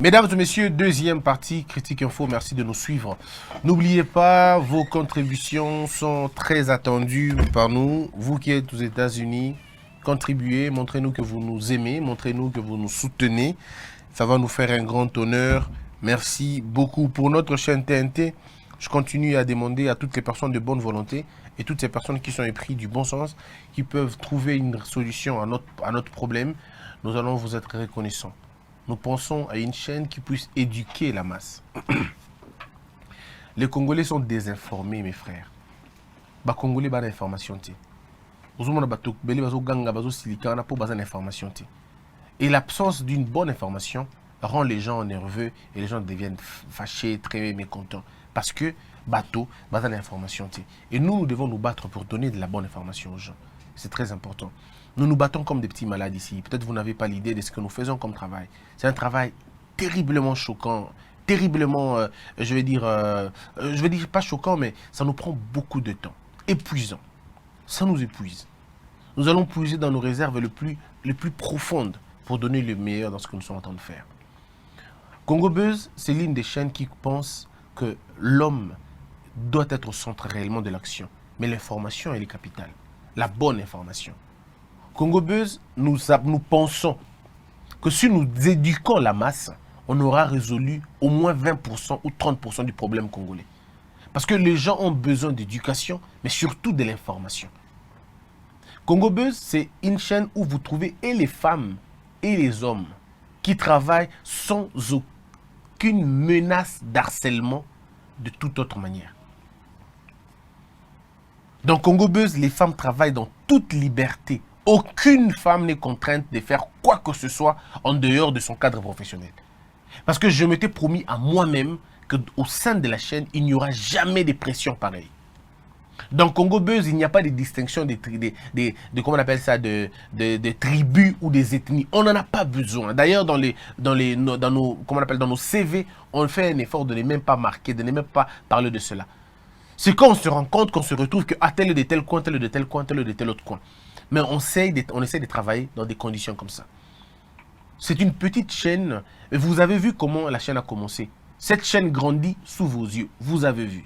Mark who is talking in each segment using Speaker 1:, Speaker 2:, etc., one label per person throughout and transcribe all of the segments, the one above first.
Speaker 1: Mesdames et messieurs, deuxième partie, Critique Info, merci de nous suivre. N'oubliez pas, vos contributions sont très attendues par nous. Vous qui êtes aux États-Unis, contribuez, montrez-nous que vous nous aimez, montrez-nous que vous nous soutenez. Ça va nous faire un grand honneur. Merci beaucoup. Pour notre chaîne TNT, je continue à demander à toutes les personnes de bonne volonté et toutes ces personnes qui sont épris du bon sens, qui peuvent trouver une solution à notre problème. Nous allons vous être reconnaissants. Nous pensons à une chaîne qui puisse éduquer la masse. Les Congolais sont désinformés, mes frères. Les Congolais ont l'information. Et l'absence d'une bonne information rend les gens nerveux et les gens deviennent fâchés, très mécontents. Parce que bateau, l'information. Et nous devons nous battre pour donner de la bonne information aux gens. C'est très important. Nous nous battons comme des petits malades ici. Peut-être vous n'avez pas l'idée de ce que nous faisons comme travail. C'est un travail terriblement choquant, terriblement, je vais dire pas choquant, mais ça nous prend beaucoup de temps. Épuisant. Ça nous épuise. Nous allons puiser dans nos réserves les plus profondes pour donner le meilleur dans ce que nous sommes en train de faire. Congo Buzz, c'est l'une des chaînes qui pense que l'homme doit être au centre réellement de l'action. Mais l'information, elle est capitale. La bonne information. Congo Buzz, nous pensons que si nous éduquons la masse, on aura résolu au moins 20% ou 30% du problème congolais. Parce que les gens ont besoin d'éducation, mais surtout de l'information. Congo Buzz, c'est une chaîne où vous trouvez et les femmes et les hommes qui travaillent sans aucune menace d'harcèlement de toute autre manière. Dans Congo Buzz, les femmes travaillent dans toute liberté. Aucune femme n'est contrainte de faire quoi que ce soit en dehors de son cadre professionnel. Parce que je m'étais promis à moi-même qu'au sein de la chaîne, il n'y aura jamais de pression pareille. Dans Congo Buzz, il n'y a pas de distinction comment on appelle ça, de tribus ou des ethnies. On n'en a pas besoin. D'ailleurs, dans nos CV, on fait un effort de ne même pas marquer, de ne même pas parler de cela. C'est quand on se rend compte qu'on se retrouve qu'à tel de tel coin, tel de tel coin, tel de tel autre coin. Mais on essaie de travailler dans des conditions comme ça. C'est une petite chaîne. Vous avez vu comment la chaîne a commencé. Cette chaîne grandit sous vos yeux. Vous avez vu.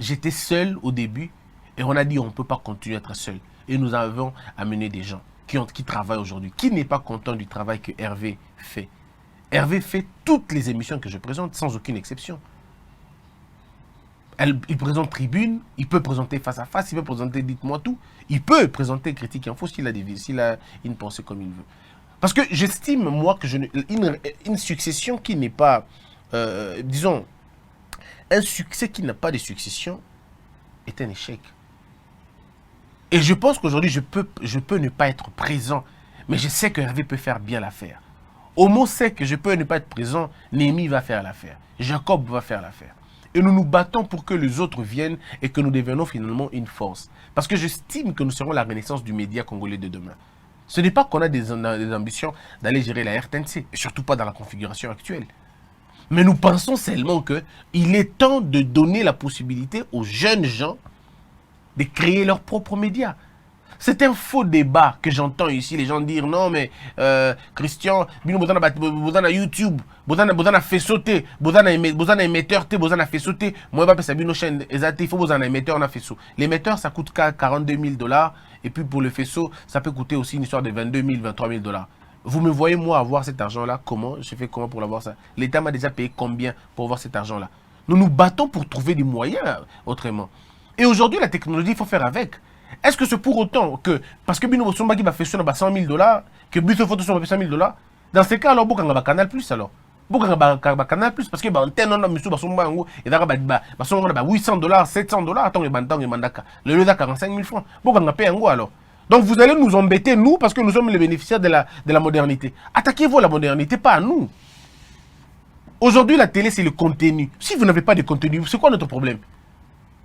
Speaker 1: J'étais seul au début et on a dit on ne peut pas continuer à être seul. Et nous avons amené des gens qui travaillent aujourd'hui. Qui n'est pas content du travail que Hervé fait? Hervé fait toutes les émissions que je présente sans aucune exception. Il présente Tribune, il peut présenter Face à Face, il peut présenter Dites-moi tout. Il peut présenter Critique Info s'il a une pensée comme il veut. Parce que j'estime, moi, que une succession qui n'est pas, disons, un succès qui n'a pas de succession est un échec. Et je pense qu'aujourd'hui, je peux ne pas être présent, mais je sais que Hervé peut faire bien l'affaire. Homo sait que je peux ne pas être présent, Néhémie va faire l'affaire, Jacob va faire l'affaire. Et nous nous battons pour que les autres viennent et que nous devenions finalement une force. Parce que j'estime que nous serons la renaissance du média congolais de demain. Ce n'est pas qu'on a des ambitions d'aller gérer la RTNC, et surtout pas dans la configuration actuelle. Mais nous pensons seulement qu'il est temps de donner la possibilité aux jeunes gens de créer leurs propres médias. C'est un faux débat que j'entends ici, les gens dire non mais Christian, vous avez YouTube, vous avez fait sauter, vous avez émetteur, vous avez fait sauter. Moi je vais pas chaîne, il faut vous avez émetteur, on a fait sauter. L'émetteur ça coûte 42 000 $, et puis pour le faisceau ça peut coûter aussi une histoire de 22 000, 23 000 $. Vous me voyez moi avoir cet argent là, comment? Je fais comment pour l'avoir ça? L'État m'a déjà payé combien pour avoir cet argent là? Nous nous battons pour trouver des moyens autrement. Et aujourd'hui la technologie il faut faire avec. Est-ce que c'est pour autant que, parce que Bino Somba qui va faire ça 100 000 $, que Bino Photo va faire 100 000 $, dans ce cas, alors, Boukanga va Canal Plus alors. Boukanga va Canal Plus, parce que, bah, en termes de Moussou, Basomba, et d'ara, bah, 800 $, 700 $, attends, le Bantang et Mandaka. Le lieu 45 000 francs. Boukanga paye un go alors. Donc vous allez nous embêter, nous, parce que nous sommes les bénéficiaires de la modernité. Attaquez-vous à la modernité, pas à nous. Aujourd'hui, la télé, c'est le contenu. Si vous n'avez pas de contenu, c'est quoi notre problème?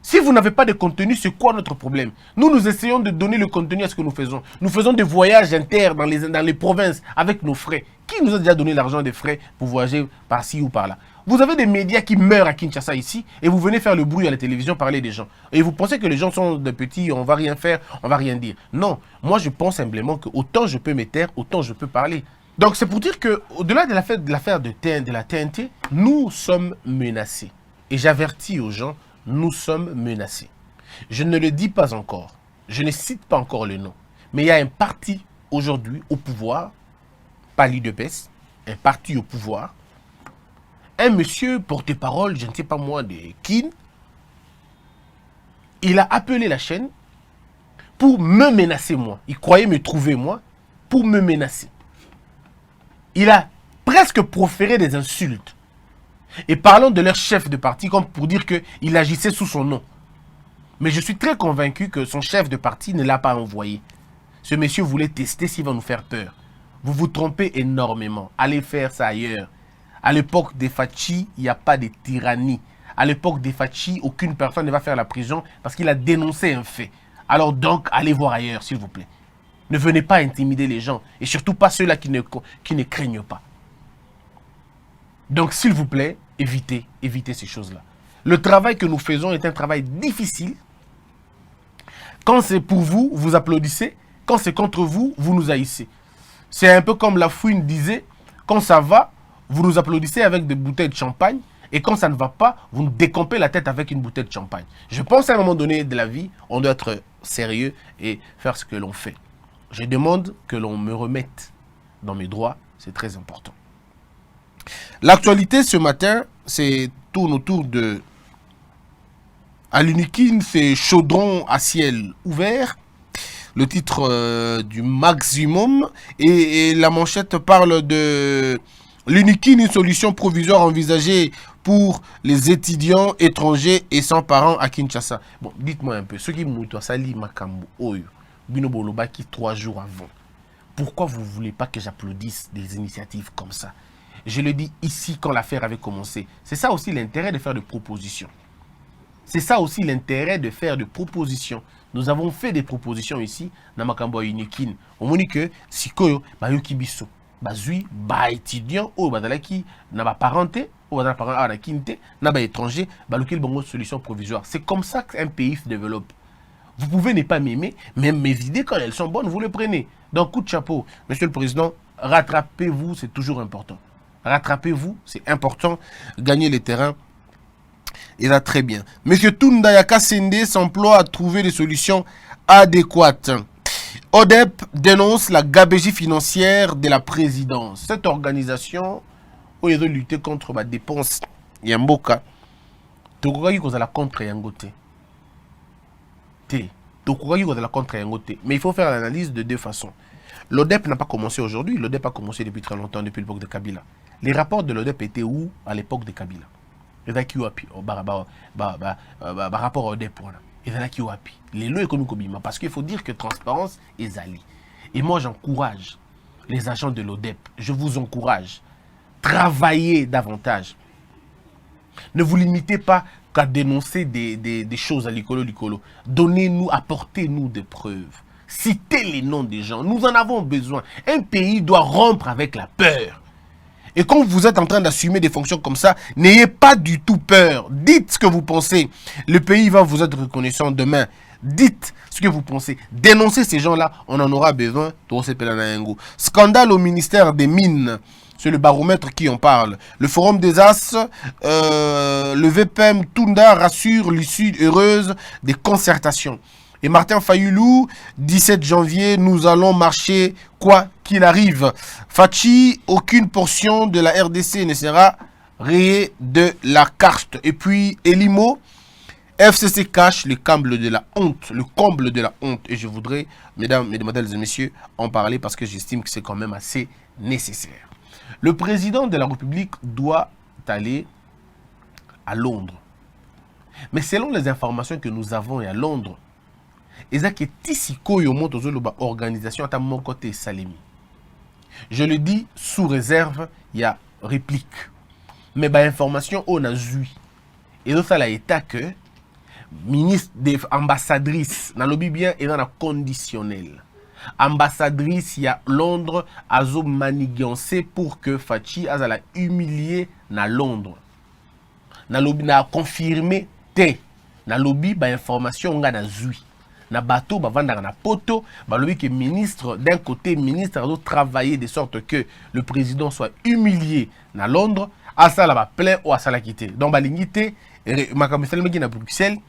Speaker 1: Si vous n'avez pas de contenu, c'est quoi notre problème? Nous essayons de donner le contenu à ce que nous faisons. Nous faisons des voyages inter dans les provinces avec nos frais. Qui nous a déjà donné l'argent des frais pour voyager par-ci ou par-là? Vous avez des médias qui meurent à Kinshasa ici et vous venez faire le bruit à la télévision, parler des gens. Et vous pensez que les gens sont de petits, on va rien faire, on va rien dire. Non, moi je pense simplement que autant je peux me taire, autant je peux parler. Donc c'est pour dire que au-delà de l'affaire de la TNT, nous sommes menacés. Et j'avertis aux gens, nous sommes menacés. Je ne le dis pas encore, je ne cite pas encore le nom, mais il y a un parti aujourd'hui au pouvoir, pas l'UDPS, un parti au pouvoir, un monsieur porte-parole, je ne sais pas moi, de Kin, il a appelé la chaîne pour me menacer moi. Il croyait me trouver moi pour me menacer. Il a presque proféré des insultes. Et parlant de leur chef de parti, comme pour dire qu'il agissait sous son nom. Mais je suis très convaincu que son chef de parti ne l'a pas envoyé. Ce monsieur voulait tester s'il va nous faire peur. Vous vous trompez énormément. Allez faire ça ailleurs. À l'époque des Fachi, il n'y a pas de tyrannie. À l'époque des Fachi, aucune personne ne va faire la prison parce qu'il a dénoncé un fait. Alors donc, allez voir ailleurs, s'il vous plaît. Ne venez pas intimider les gens. Et surtout pas ceux-là qui ne craignent pas. Donc, s'il vous plaît, évitez ces choses-là. Le travail que nous faisons est un travail difficile. Quand c'est pour vous, vous applaudissez. Quand c'est contre vous, vous nous haïssez. C'est un peu comme la fouine disait, quand ça va, vous nous applaudissez avec des bouteilles de champagne. Et quand ça ne va pas, vous nous décampez la tête avec une bouteille de champagne. Je pense à un moment donné de la vie, on doit être sérieux et faire ce que l'on fait. Je demande que l'on me remette dans mes droits, c'est très important. L'actualité ce matin, c'est tourne autour de... À l'Unikin, c'est chaudron à ciel ouvert. Le titre du maximum. Et la manchette parle de... L'Unikin, une solution provisoire envisagée pour les étudiants étrangers et sans parents à Kinshasa. Bon, dites-moi un peu, ceux qui m'ont sali Makambo, Oyo, Binoboloba qui 3 jours avant, pourquoi vous ne voulez pas que j'applaudisse des initiatives comme ça? Je le dis ici quand l'affaire avait commencé. C'est ça aussi l'intérêt de faire des propositions. C'est ça aussi l'intérêt de faire des propositions. Nous avons fait des propositions ici, dans Makambo Unikin. On dit que Sikoyo, Bayoki Bisso, Bazui, ba étudiant, ou Badalaki, n'a pas parenté, ou Badala parent à la quinte, n'a pas étranger, Balokil Bongo solution provisoire. C'est comme ça qu'un pays se développe. Vous pouvez ne pas m'aimer, mais mes idées, quand elles sont bonnes, vous les prenez. Donc, coup de chapeau, Monsieur le Président, rattrapez-vous, c'est toujours important. Rattrapez-vous, c'est important. Gagner les terrains, et là, très bien. Monsieur Tunda Yakasende s'emploie à trouver des solutions adéquates. ODEP dénonce la gabegie financière de la présidence. Cette organisation, où ils ont lutté contre la dépense Yamboka, Tokoki kozala contre Yangote. Tokoki kozala contre Yangote. Mais il faut faire l'analyse de deux façons. L'ODEP n'a pas commencé aujourd'hui. L'ODEP a commencé depuis très longtemps, depuis l'époque de Kabila. Les rapports de l'ODEP étaient où à l'époque de Kabila? Il y a qui rapport au ODEP. Il y a qui les lois économiques. Parce qu'il faut dire que transparence est alliée. Et moi, j'encourage les agents de l'ODEP. Je vous encourage. Travaillez davantage. Ne vous limitez pas qu'à dénoncer des choses à l'icolo. Donnez-nous, apportez-nous des preuves. Citez les noms des gens. Nous en avons besoin. Un pays doit rompre avec la peur. Et quand vous êtes en train d'assumer des fonctions comme ça, n'ayez pas du tout peur. Dites ce que vous pensez. Le pays va vous être reconnaissant demain. Dites ce que vous pensez. Dénoncez ces gens-là. On en aura besoin. Scandale au ministère des Mines. C'est le baromètre qui en parle. Le Forum des As, le VPM Tunda rassure l'issue heureuse des concertations. Et Martin Fayoulou, 17 janvier, nous allons marcher quoi qu'il arrive. Fachi, aucune portion de la RDC ne sera rayée de la carte. Et puis Elimo, FCC cache le comble de la honte. Le comble de la honte. Et je voudrais, mesdames, mesdemoiselles et messieurs, en parler parce que j'estime que c'est quand même assez nécessaire. Le président de la République doit aller à Londres. Mais selon les informations que nous avons à Londres, organisation à mon côté Salemi. Je le dis sous réserve, il y a réplique. Mais bah information on a eu. Et donc ça a été que ministre des ambassadrices dans le bien et dans la conditionnel. Ambassadrice il y a Londres azo manigancé pour que Fachi a la humilié na Londres. Na lobby na confirmé té. Na lobby bah information on a eu. na bateau bavandaka na poto balobi que ministre d'un côté ministre doit travailler de sorte que le président soit humilié na Londres asala ba plein ou asala quitté donc balingi te makambo esalemaki na Bruxelles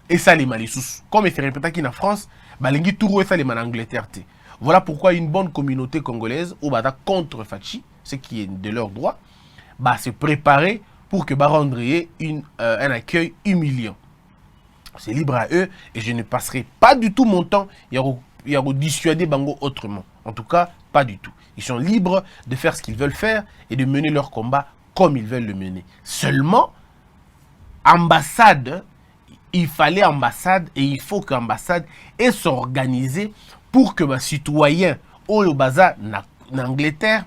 Speaker 1: esalema lisusu comme fait répétaki na France balingi turu esalema na Angleterre te. Voilà pourquoi une bonne communauté congolaise ou bata contre Fachi, ce qui est de leur droit, bah se préparer pour que rendre un accueil humiliant. C'est libre à eux et je ne passerai pas du tout mon temps à dissuader Bango autrement. En tout cas, pas du tout. Ils sont libres de faire ce qu'ils veulent faire et de mener leur combat comme ils veulent le mener. Seulement, ambassade, il fallait ambassade et il faut qu'ambassade ait s'organiser pour que les citoyens au baza en Angleterre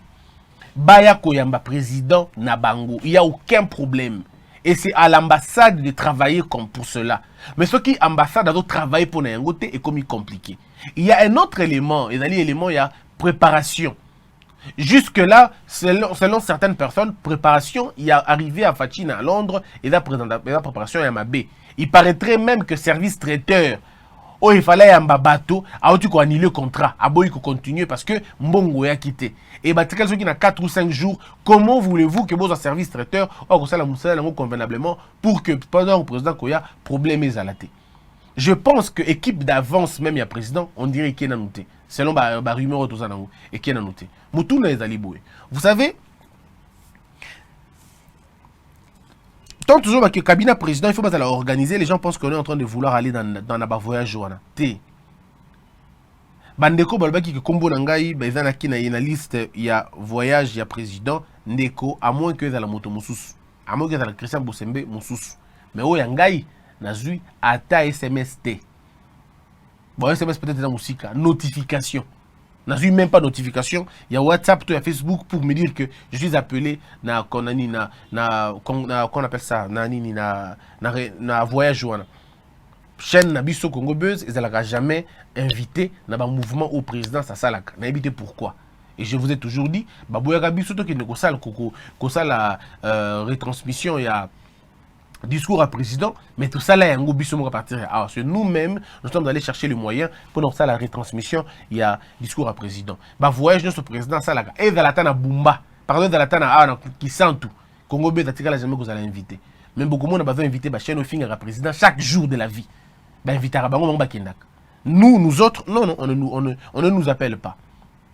Speaker 1: baya koyamba président na bango. Il n'y a aucun problème. Et c'est à l'ambassade de travailler comme pour cela. Mais ce qui ambassade doit travailler pour n'yangote est comme compliqué. Il y a un autre élément, et dans l'élément il y a préparation. Jusque-là, selon certaines personnes, préparation, il y a arrivé à Fatina à Londres et la préparation à Mabé. Il paraîtrait même que service traiteur, oh, il fallait un bateau, à tu annuler le contrat, à boy continuer parce que Mbongo a quitté. Et bah, ceux qui ont 4 ou 5 jours, comment voulez-vous que vos service traiteur, oh, ça la convenablement pour que pendant le président Koya, problème est à la tête. Je pense que l'équipe d'avance, même il y a président, on dirait qu'il y a noté. Selon la rumeur tout ça, et qu'il y a noté. Moutouna est aliboué. Vous savez, tant toujours que le cabinet président, il faut pas organiser. Les gens pensent qu'on est en train de vouloir aller dans un voyage. Bandeko balbaki que kombo nangai bazana ki na une liste il y a voyage il y a président ndeko à moins que dans la moto mususu à moins que dans la Christian Bosembe mususu mais o yangai nazui ata SMS T bon SMS peut-être dans musique notification nazui même pas notification il y a WhatsApp il y a Facebook pour me dire que je suis appelé na konani qu'on appelle ça na voyage wana chaîne Nabiso Congo Buzz, ils n'ont jamais invité dans un mouvement au président Sassalaka. N'a invité pourquoi? Et je vous ai toujours dit, Babouya Biso qui ne la retransmission, il y a discours à président, mais tout ça là, il y a un gros à partir. Alors, c'est nous-mêmes, nous sommes allés chercher le moyen pour nous faire la retransmission, il y a discours à président. Bah, voyage notre président Sassalaka. Et dans la Tana Bumba, pardon, dans la Tana qui sent tout. Congo Buzz, jamais que vous allez inviter. Même beaucoup de monde a besoin d'inviter la chaîne au finger à président chaque jour de la vie. Nous autres, non, on ne nous appelle pas.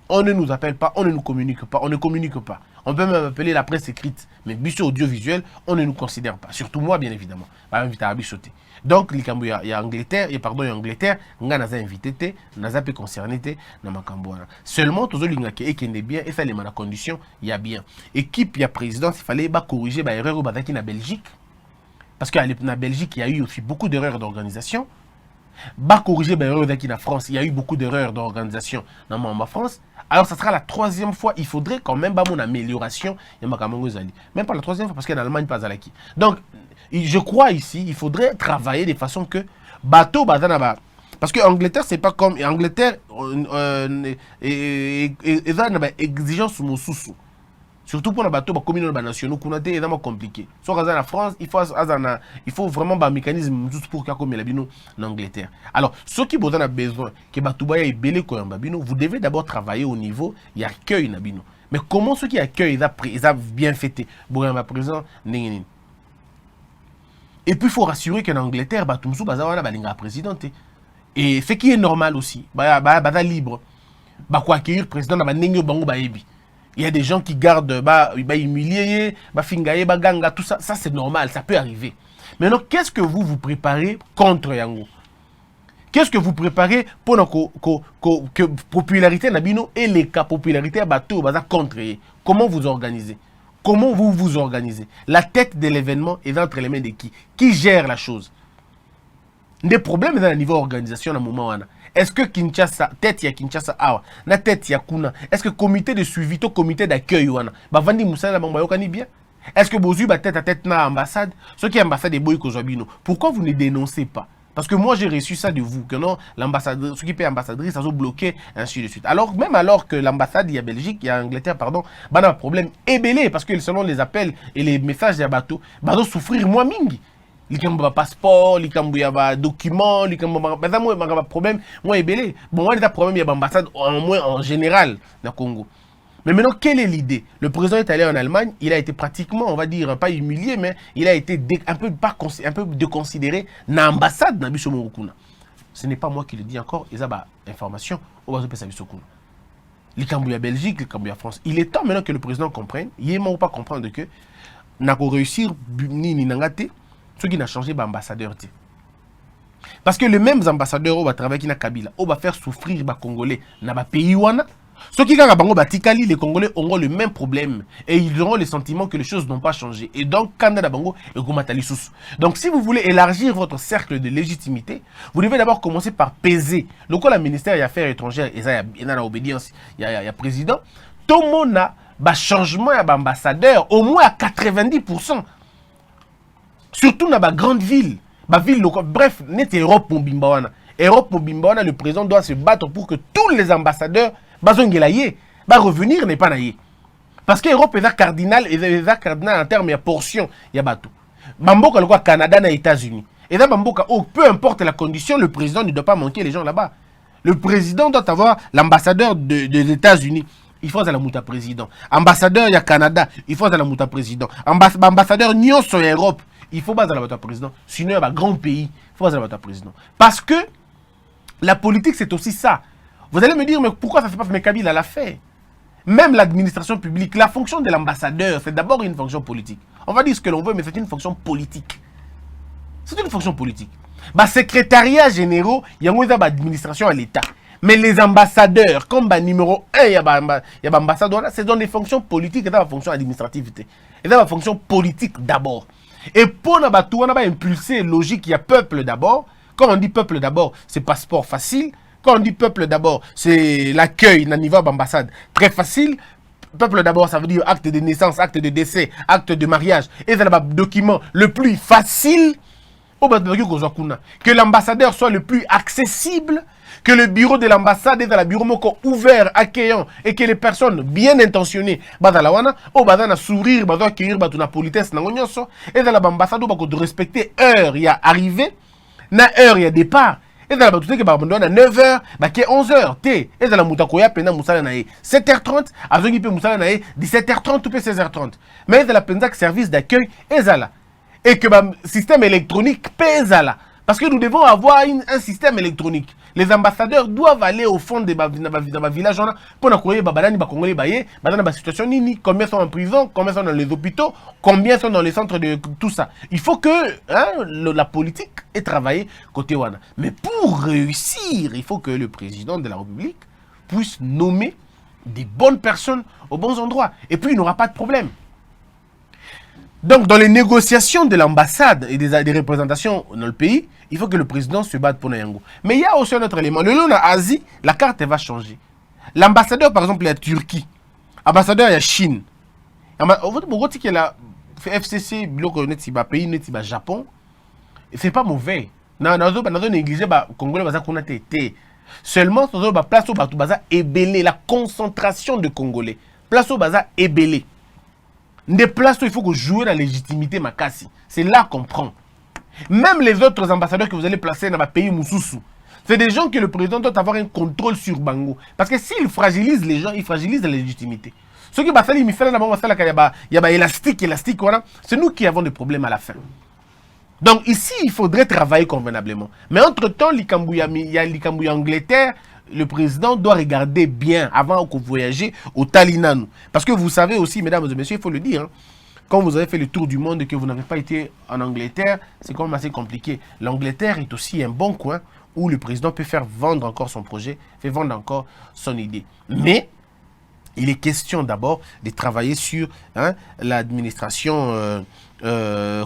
Speaker 1: On ne nous appelle pas, on ne nous communique pas, on ne communique pas. On peut même appeler la presse écrite, mais bicho audiovisuel, on ne nous considère pas. Surtout moi, bien évidemment. Donc, il y a Angleterre, on a invité, on a pas concerné, seulement, tous les gens qui sont bien, et ça, les conditions, il y a bien. Équipe, il y a président, il fallait corriger l'erreur au Badaki en Belgique. Parce qu'en Belgique, il y a eu aussi beaucoup d'erreurs d'organisation. Corriger l'erreur en France, il y a eu beaucoup d'erreurs d'organisation dans France. Alors, ça sera la 3e fois. Il faudrait quand même une amélioration. Même pas la 3e fois, parce qu'en Allemagne, pas à l'acquis. Donc, je crois ici, il faudrait travailler de façon que bateau, parce que Angleterre, c'est pas comme. Angleterre, exigence sur mon sous. Surtout pour les bateaux, les communautés nationaux, c'est vraiment compliqué. Soit dans la France, il faut vraiment un mécanisme pour qu'il y ait en Angleterre. Alors, ceux qui ont besoin que Batouba ait belé vous devez d'abord travailler au niveau, il y a accueil. Mais comment ceux qui accueillent, ils ont bien fêté. Présent, et puis il faut rassurer qu'en Angleterre, Batoumsou a président. Et ce qui est normal aussi, libre. Quoi accueillir le président, il y a des gens qui gardent, humilier, fingaye, ganga, tout ça. Ça, c'est normal, ça peut arriver. Maintenant, qu'est-ce que vous préparez contre Yango? Qu'est-ce que vous préparez pour que popularité Nabino et les cas popularité à bateau contre? Comment vous organisez? Comment vous vous organisez? La tête de l'événement est entre les mains de qui? Qui gère la chose? Des problèmes dans le niveau organisation à un moment. Est-ce que Kinshasa, tête ya Kinshasa, la tête ya Kuna, est-ce que comité de suivi, to comité d'accueil, Vandi Moussa, bien? Est-ce que vous avez tête à tête na ambassade? Ce qui est ambassade de Boy Kozabino, pourquoi vous ne dénoncez pas? Parce que moi j'ai reçu ça de vous, que non, l'ambassadeur, ce qui peut ambassadrice, ça a bloqué, ainsi de suite. Alors, même alors que l'ambassade, il y a Belgique, il y a Angleterre, pardon, bah, un problème ébélé, parce que selon les appels et les messages des bateaux, bah, souffrir moins mingi. likambo ba passeport, likambo ya ba document, likambo ba moi ba problème, moi ebelé. Bon, moi il y a problème il y a ambassade en moins en général dans Congo. Mais maintenant, quelle est l'idée? Le président est allé en Allemagne, il a été pratiquement, on va dire, pas humilié, mais il a été un peu déconsidéré dans l'ambassade de Biso Morukuna. Ce n'est pas moi qui le dis encore, il y a des informations au bas de Biso Morukuna. Les Cambouis à Belgique, les Cambouis à France. Il est temps maintenant que le président comprenne, il ne pas comprendre que n'a pas réussir ni nangate, ce qui n'a changé l'ambassadeur. Parce que les mêmes ambassadeurs qui travaillent qui na Kabila, va faire souffrir les Congolais dans les pays wana. Ceux qui ont batikali, les Congolais auront le même problème et ils auront le sentiment que les choses n'ont pas changé. Et donc, Canada Bango et Gomatali Soussou. Donc, si vous voulez élargir votre cercle de légitimité, vous devez d'abord commencer par peser. Le coup, le ministère des Affaires étrangères, il y a l'obédience, il y a président. Tout le monde a changement d'ambassadeur, au moins à 90%. Surtout dans les grandes villes. Bref, net Europe Mobimbawana. Europe Mobimbawana, le président doit se battre pour que tous les ambassadeurs revenir n'est pas naïe. Parce que l'Europe est cardinal en termes de portion. Il y a bateau. Bamboka le Canada et les États-Unis. Et là, Bamboka, peu importe la condition, le président ne doit pas manquer les gens là-bas. Le président doit avoir l'ambassadeur des États-Unis. Il faut la mouta président. Ambassadeur il y a Canada. Il faut la mouta président. Ambassadeur Nyon sur l'Europe. Il faut pas la mouta président. Sinon, il y a un grand pays. Il faut la mouta président. Parce que la politique, c'est aussi ça. Vous allez me dire, mais pourquoi ça ne se passe? Mais Kabila l'a fait. Même l'administration publique, la fonction de l'ambassadeur, c'est d'abord une fonction politique. On va dire ce que l'on veut, mais c'est une fonction politique. C'est une fonction politique. Secrétariat généraux, il y a une administration à l'État. Mais les ambassadeurs, comme numéro 1, il y a ambassadeur, c'est dans des fonctions politiques et dans la fonction administrative. Et dans la fonction politique d'abord. Et pour nous impulser logique, il y a peuple d'abord. Quand on dit peuple d'abord, c'est passeport facile. Quand on dit peuple d'abord, c'est l'accueil dans le niveau d'ambassade. Très facile. Peuple d'abord, ça veut dire acte de naissance, acte de décès, acte de mariage. Et c'est le document le plus facile. Que l'ambassadeur soit le plus accessible. Que le bureau de l'ambassade est dans le bureau ouvert, accueillant. Et que les personnes bien intentionnées, sourire, accueillir, la politesse, et dans l'ambassade, de respecter heure, il y a arrivé. Na heure, il y a départ. Et dans la bataille qui est à 9h, qui est 11h. Et dans la moutakoya, pena moussala nae 7h30, azongi pe moussala nae 17h30 ou 16h30. Mais dans la pendak service d'accueil, ezala. Et que le système électronique pèse là. Parce que nous devons avoir un système électronique. Les ambassadeurs doivent aller au fond de ma village pour accueillir les Congolais dans la situation combien sont en prison, combien sont dans les hôpitaux, combien sont dans les centres de tout ça. Il faut que la politique ait travaillé côté Wana. Mais pour réussir, il faut que le président de la République puisse nommer des bonnes personnes aux bons endroits. Et puis il n'aura pas de problème. Donc, dans les négociations de l'ambassade et des représentations dans le pays, il faut que le président se batte pour Nayango. Mais il y a aussi un autre élément. Le long de l'Asie, la carte va changer. L'ambassadeur, par exemple, il y a Turquie. L'ambassadeur, il y a Chine. Il y a la FCC, le pays, le Japon. C'est pas mauvais. Non, négliger le Congolais, seulement, la place au Baza ébélé, la concentration de Congolais. Place au Baza ébélé. Des places où il faut que jouer la légitimité Makassi. C'est là qu'on prend. Même les autres ambassadeurs que vous allez placer dans le pays Moussoussou, c'est des gens que le président doit avoir un contrôle sur Bango. Parce que s'il fragilise les gens, il fragilise la légitimité. Ceux qui basali misala na basala il y a élastique, voilà. C'est nous qui avons des problèmes à la fin. Donc ici, il faudrait travailler convenablement. Mais entre-temps, il y a l'Ikambouya Angleterre. Le président doit regarder bien avant que vous voyagez au Talinanu. Parce que vous savez aussi, mesdames et messieurs, il faut le dire, quand vous avez fait le tour du monde et que vous n'avez pas été en Angleterre, c'est quand même assez compliqué. L'Angleterre est aussi un bon coin où le président peut faire vendre encore son projet, fait vendre encore son idée. Mais il est question d'abord de travailler sur l'administration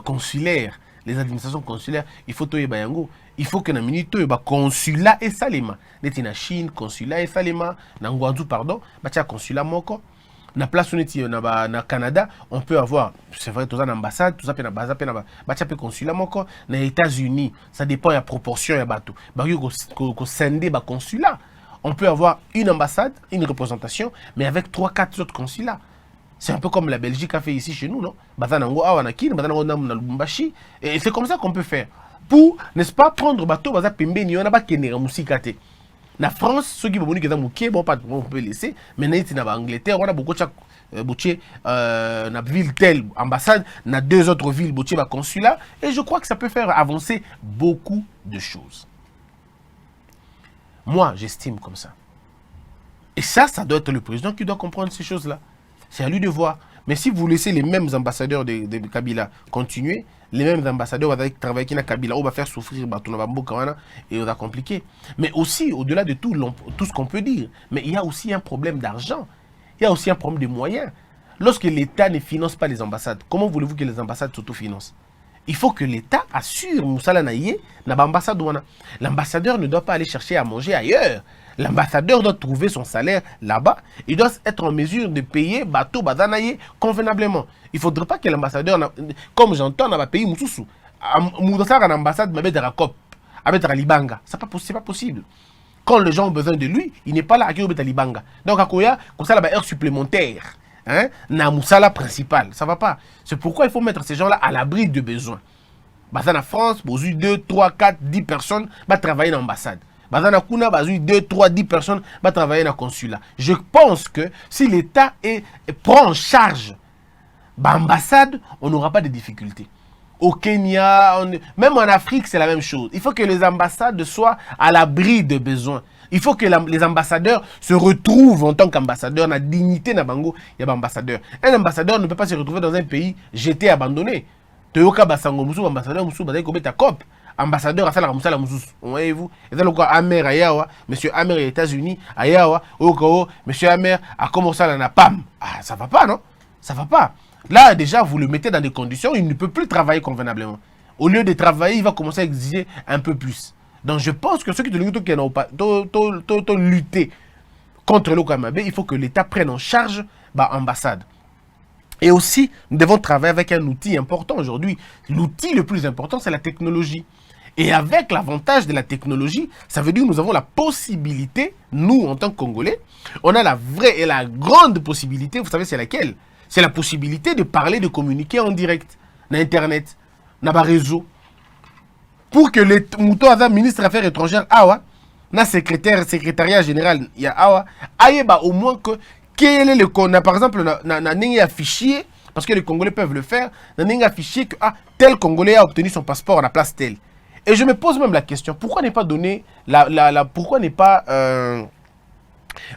Speaker 1: consulaire. Les administrations consulaires, il faut toyer bayango. Il faut que na minute ba consulat et salema. Neti na Chine consulat et salema, na Ngwanzu pardon, ba tia consulat moko. Na place neti na Canada, on peut avoir c'est vrai tout ça ambassade, tout ça pe na baza pe na ba tia pe consulat moko. Na États-Unis, ça dépend de la proportion ya bato. Ba ko sender ba consulat. On peut avoir une ambassade, une représentation, mais avec 3-4 autres consulats. C'est un peu comme la Belgique a fait ici chez nous, non? Bazanango Awanakin, Bazanango na Lubumbashi. Et c'est comme ça qu'on peut faire. Pour, n'est-ce pas, prendre bateau, Baza Pembeni, on n'a pas Kenera Moussikate. La France, ceux qui vont venir Mouké, bon, pas, on peut laisser. Maintenant, c'est en Angleterre, on a beaucoup de Boutier, na ville telle, ambassade, na 2 autres villes, Boutier, consulat. Et je crois que ça peut faire avancer beaucoup de choses. Moi, j'estime comme ça. Et ça doit être le président qui doit comprendre ces choses-là. C'est à lui de voir. Mais si vous laissez les mêmes ambassadeurs de Kabila continuer, les mêmes ambassadeurs vont travailler avec Kabila, on va faire souffrir et on va compliquer. Mais aussi, au-delà de tout ce qu'on peut dire, mais il y a aussi un problème d'argent. Il y a aussi un problème de moyens. Lorsque l'État ne finance pas les ambassades, comment voulez-vous que les ambassades s'autofinancent? Il faut que l'État assure Moussala Naïe, l'ambassadeur ne doit pas aller chercher à manger ailleurs. L'ambassadeur doit trouver son salaire là-bas. Il doit être en mesure de payer bateau Bazanaye convenablement. Il ne faudrait pas que l'ambassadeur, comme j'entends dans le pays Moussoussou, Moussala en ambassade, mais avec la COP, avec la Libanga. Ce n'est pas possible. Quand les gens ont besoin de lui, il n'est pas là avec la Libanga. Donc, à Koya, comme ça, il y a une heure supplémentaire. Hein, na moussala principal, ça va pas. C'est pourquoi il faut mettre ces gens-là à l'abri de besoins. Bazana France, vous avez 2, 3, 4, 10 personnes va travailler dans l'ambassade. Bazana Kuna, vous avez 2, 3, 10 personnes va travailler dans le consulat. Je pense que si l'État prend en charge l'ambassade, on n'aura pas de difficultés. Au Kenya, même en Afrique, c'est la même chose. Il faut que les ambassades soient à l'abri de besoins. Il faut que les ambassadeurs se retrouvent en tant qu'ambassadeurs. La dignité n'a bango, il y a un ambassadeur. Un ambassadeur ne peut pas se retrouver dans un pays jeté, abandonné. Toyoka Basango Moussou, ambassadeur Moussou, Badaï Kobeta Kop. Ambassadeur à Salah Moussala Moussou. Voyez-vous? Et là, le cas Amer Ayawa, monsieur Amer aux États-Unis, Ayawa, Okao, monsieur Amer a commencé à la PAM. Ah, ça va pas, non? Ça va pas. Là, déjà, vous le mettez dans des conditions, il ne peut plus travailler convenablement. Au lieu de travailler, il va commencer à exiger un peu plus. Donc, je pense que ceux qui n'ont pas lutté contre l'Okamabé, il faut que l'État prenne en charge l'ambassade. Et aussi, nous devons travailler avec un outil important aujourd'hui. L'outil le plus important, c'est la technologie. Et avec l'avantage de la technologie, ça veut dire que nous avons la possibilité, nous, en tant que Congolais, on a la vraie et la grande possibilité, vous savez, c'est laquelle? C'est la possibilité de parler, de communiquer en direct, dans Internet, dans le réseau. Pour que les Moutoaza, ministre des Affaires étrangères, na secrétariat général, il y a au moins que, quel est le par exemple, un fichier, parce que les Congolais peuvent le faire, un fichier que tel Congolais a obtenu son passeport à la place telle. Et je me pose même la question, pourquoi n'est pas donné, pourquoi n'est pas,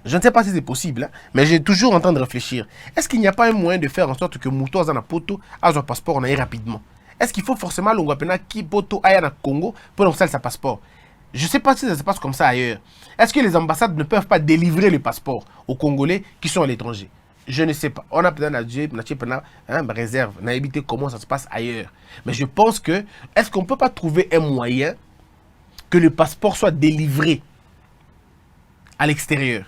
Speaker 1: je ne sais pas si c'est possible, hein, mais j'ai toujours en train de réfléchir. Est-ce qu'il n'y a pas un moyen de faire en sorte que Moutoaza na poto a son passeport rapidement? Est-ce qu'il faut forcément l'Ongwapena qui poto aille na Congo pour lancer sa passeport? Je ne sais pas si ça se passe comme ça ailleurs. Est-ce que les ambassades ne peuvent pas délivrer le passeport aux Congolais qui sont à l'étranger? Je ne sais pas. On a peut-être une réserve, on a évité comment ça se passe ailleurs. Mais je pense que, est-ce qu'on ne peut pas trouver un moyen que le passeport soit délivré à l'extérieur?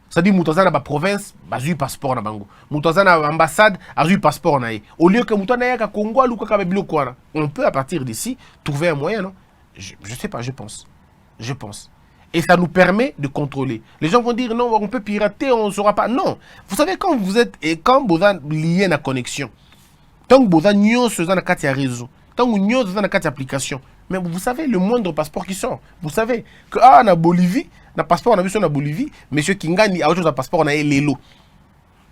Speaker 1: C'est-à-dire, Moutouaza na province, a eu passeport na bango. Moutouaza na ambassade, a eu passeport na ye. Au lieu que Moutouaza na Congo, on peut à partir d'ici trouver un moyen, non? Je ne sais pas, je pense. Je pense. Et ça nous permet de contrôler. Les gens vont dire, non, on peut pirater, on ne saura pas. Non. Vous savez, quand vous êtes, et quand vous êtes lié à la connexion, tant que vous êtes lié à la réseau, tant que vous êtes lié à l'application, mais vous savez, le moindre passeport qui sort, vous savez que, en Bolivie, le passeport, on a vu sur la Bolivie, M. Kingani a autre chose à passeport, on a Lelo.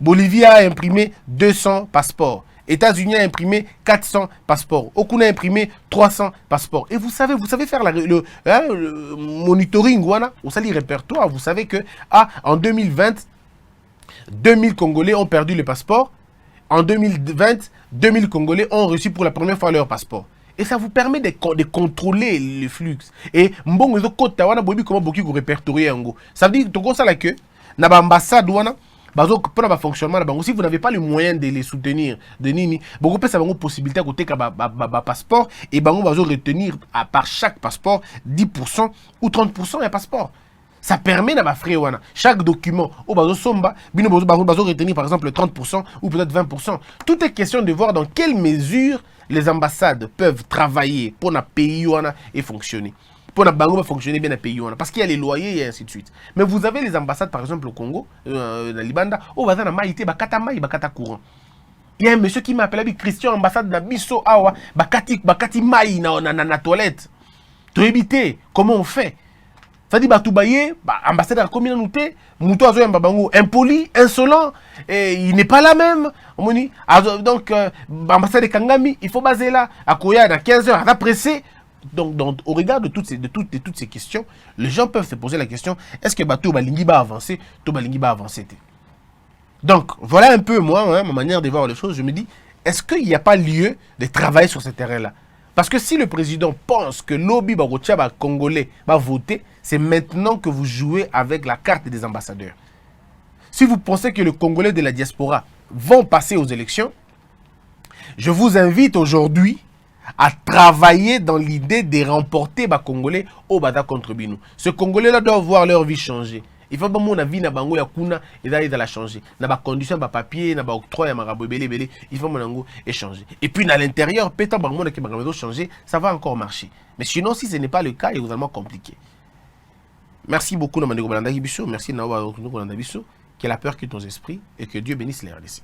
Speaker 1: Bolivie a imprimé 200 passeports. États-Unis a imprimé 400 passeports. Okuna a imprimé 300 passeports. Et vous savez faire le monitoring, vous savez le répertoire. Vous savez que en 2020, 2000 Congolais ont perdu le passeport. En 2020, 2000 Congolais ont reçu pour la première fois leur passeport. Et ça vous permet de contrôler le flux. Et mbongo kota wana bobi comment boki ko répertorier ngo. Ça veut dire to ça la que na ba ambassade wana bazo pour le fonctionnement bango si vous n'avez pas les moyens de les soutenir de nini beaucoup peut ça bango possibilité à côté ba passeport et bango bazo retenir à par chaque passeport 10% ou 30% un passeport. Ça permet na ba frais wana chaque document au bazo somba bino bazo retenir par exemple 30% ou peut-être 20%. Tout est question de voir dans quelle mesure les ambassades peuvent travailler pour na pays wana et fonctionner. pour la banque fonctionner bien à pays, parce qu'il y a les loyers et ainsi de suite. Mais vous avez les ambassades, par exemple au Congo, la Libanda, oh, bah, na maïté, bakata maï, bakata courant. Il y a un monsieur qui m'appelle avec Christian, ambassade de Bisso, awa, bakati maï na toilette. Tu éviter, comment on fait? Ça dit, bah, tout baillé, bah, ambassadeur a combien noté, mouton a babango, impoli, insolent, et il n'est pas là même. Donc, ambassade de Kangami, il faut baser là, à Koya, dans 15 heures, à pressé. Donc, au regard de toutes ces questions, les gens peuvent se poser la question, est-ce que Batou Balingi va avancer, Tout Balingi va avancer? Donc, voilà un peu, moi, ma manière de voir les choses. Je me dis, est-ce qu'il n'y a pas lieu de travailler sur ce terrain-là? Parce que si le président pense que lobby Barotia congolais va voter, c'est maintenant que vous jouez avec la carte des ambassadeurs. Si vous pensez que les Congolais de la diaspora vont passer aux élections, je vous invite aujourd'hui à travailler dans l'idée de remporter les Congolais au Bada contre Binou. Ce Congolais-là doit voir leur vie changer. Il faut que mon avis na bango ya kuna et d'aller la changer. Na ba condition ba papier, na ba octroi ya marabout belé, il faut mon ango échanger. Et puis à l'intérieur, pétant bango na ki bango changer, ça va encore marcher. Mais sinon si ce n'est pas le cas, il est vraiment compliqué. Merci beaucoup na mandeko balanda biso, merci na wa Bisso, qu'il a peur que ton esprit et que Dieu bénisse les RDC.